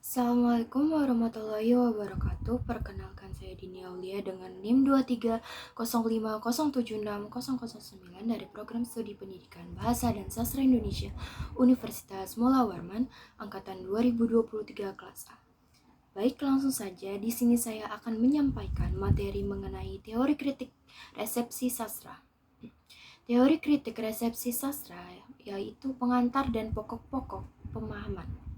Assalamualaikum warahmatullahi wabarakatuh. Perkenalkan saya Dini Aulia dengan NIM 2305076009 dari Program Studi Pendidikan Bahasa dan Sastra Indonesia Universitas Mula Warman angkatan 2023 kelas A. Baik, langsung saja di sini saya akan menyampaikan materi mengenai teori kritik resepsi sastra. Teori kritik resepsi sastra yaitu pengantar dan pokok-pokok pemahaman.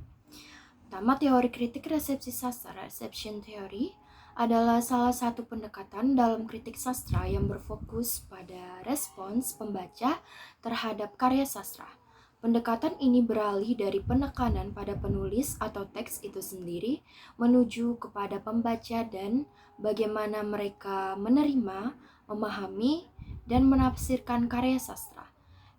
Pertama, teori kritik resepsi sastra, reception theory, adalah salah satu pendekatan dalam kritik sastra yang berfokus pada respons pembaca terhadap karya sastra. Pendekatan ini beralih dari penekanan pada penulis atau teks itu sendiri menuju kepada pembaca dan bagaimana mereka menerima, memahami, dan menafsirkan karya sastra.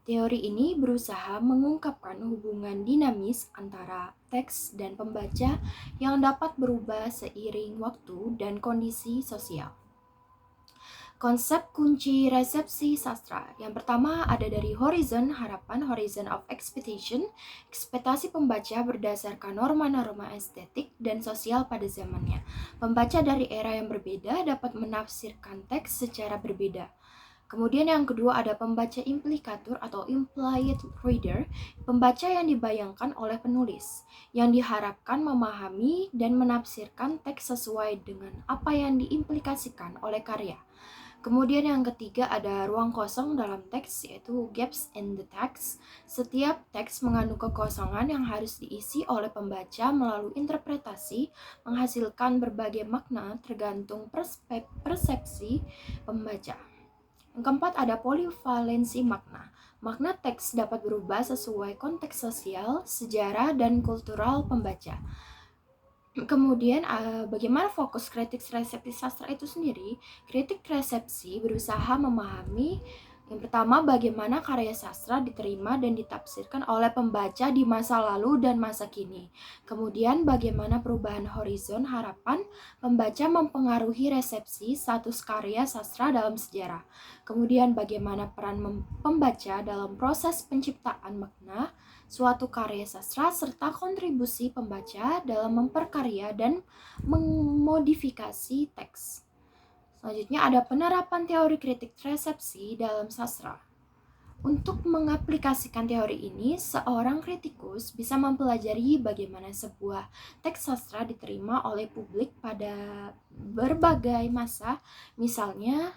Teori ini berusaha mengungkapkan hubungan dinamis antara teks dan pembaca yang dapat berubah seiring waktu dan kondisi sosial. Konsep kunci resepsi sastra. Yang pertama ada dari horizon harapan, horizon of expectation, ekspektasi pembaca berdasarkan norma-norma estetik dan sosial pada zamannya. Pembaca dari era yang berbeda dapat menafsirkan teks secara berbeda. Kemudian yang kedua ada pembaca implikatur atau implied reader, pembaca yang dibayangkan oleh penulis, yang diharapkan memahami dan menafsirkan teks sesuai dengan apa yang diimplikasikan oleh karya. Kemudian yang ketiga ada ruang kosong dalam teks, yaitu gaps in the text. Setiap teks mengandung kekosongan yang harus diisi oleh pembaca melalui interpretasi, menghasilkan berbagai makna tergantung persepsi pembaca. Yang keempat ada polivalensi makna. Makna teks dapat berubah sesuai konteks sosial, sejarah, dan kultural pembaca. Kemudian bagaimana fokus kritik resepsi sastra itu sendiri? Kritik resepsi berusaha memahami yang pertama, bagaimana karya sastra diterima dan ditafsirkan oleh pembaca di masa lalu dan masa kini. Kemudian, bagaimana perubahan horizon harapan pembaca mempengaruhi resepsi status karya sastra dalam sejarah. Kemudian, bagaimana peran pembaca dalam proses penciptaan makna suatu karya sastra serta kontribusi pembaca dalam memperkarya dan memodifikasi teks. Selanjutnya ada penerapan teori kritik resepsi dalam sastra. Untuk mengaplikasikan teori ini, seorang kritikus bisa mempelajari bagaimana sebuah teks sastra diterima oleh publik pada berbagai masa. Misalnya,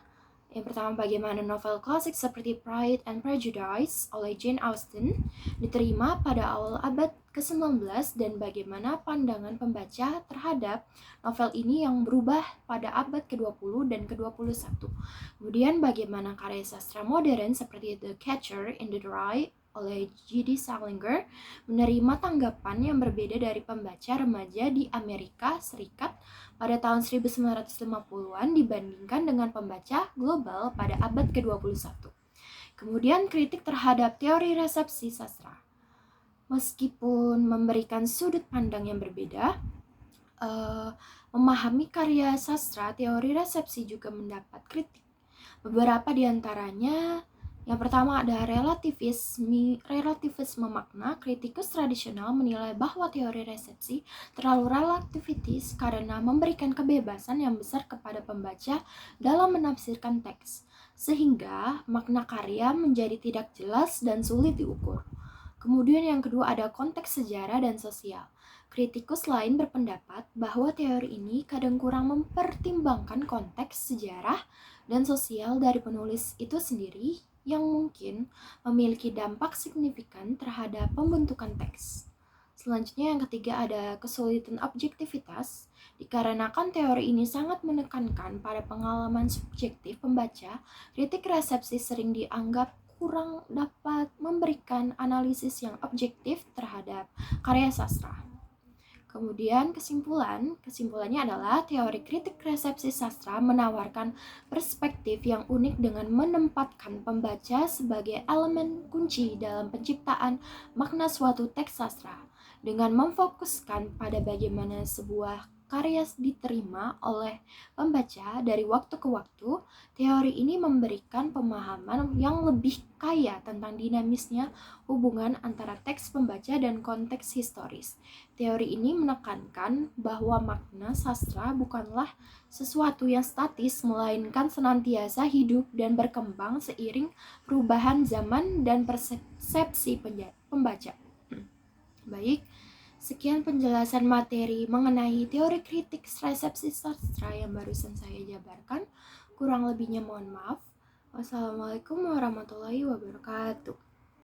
yang pertama, bagaimana novel klasik seperti Pride and Prejudice oleh Jane Austen diterima pada awal abad ke-19 dan bagaimana pandangan pembaca terhadap novel ini yang berubah pada abad ke-20 dan ke-21. Kemudian bagaimana karya sastra modern seperti The Catcher in the Rye oleh J.D. Salinger menerima tanggapan yang berbeda dari pembaca remaja di Amerika Serikat pada tahun 1950-an dibandingkan dengan pembaca global pada abad ke-21. Kemudian kritik terhadap teori resepsi sastra. Meskipun memberikan sudut pandang yang berbeda, memahami karya sastra, teori resepsi juga mendapat kritik. Beberapa di antaranya, yang pertama ada relativisme makna. Kritikus tradisional menilai bahwa teori resepsi terlalu relativitis karena memberikan kebebasan yang besar kepada pembaca dalam menafsirkan teks, sehingga makna karya menjadi tidak jelas dan sulit diukur. Kemudian yang kedua ada konteks sejarah dan sosial. Kritikus lain berpendapat bahwa teori ini kadang kurang mempertimbangkan konteks sejarah dan sosial dari penulis itu sendiri yang mungkin memiliki dampak signifikan terhadap pembentukan teks. Selanjutnya yang ketiga ada kesulitan objektivitas. Dikarenakan teori ini sangat menekankan pada pengalaman subjektif pembaca, kritik resepsi sering dianggap kurang dapat memberikan analisis yang objektif terhadap karya sastra. Kemudian kesimpulannya adalah teori kritik resepsi sastra menawarkan perspektif yang unik dengan menempatkan pembaca sebagai elemen kunci dalam penciptaan makna suatu teks sastra, dengan memfokuskan pada bagaimana sebuah karya diterima oleh pembaca dari waktu ke waktu, teori ini memberikan pemahaman yang lebih kaya tentang dinamisnya hubungan antara teks pembaca dan konteks historis. Teori ini menekankan bahwa makna sastra bukanlah sesuatu yang statis, melainkan senantiasa hidup dan berkembang seiring perubahan zaman dan persepsi pembaca. Baik, sekian penjelasan materi mengenai teori kritik resepsi sastra yang barusan saya jabarkan. Kurang lebihnya mohon maaf. Wassalamualaikum warahmatullahi wabarakatuh.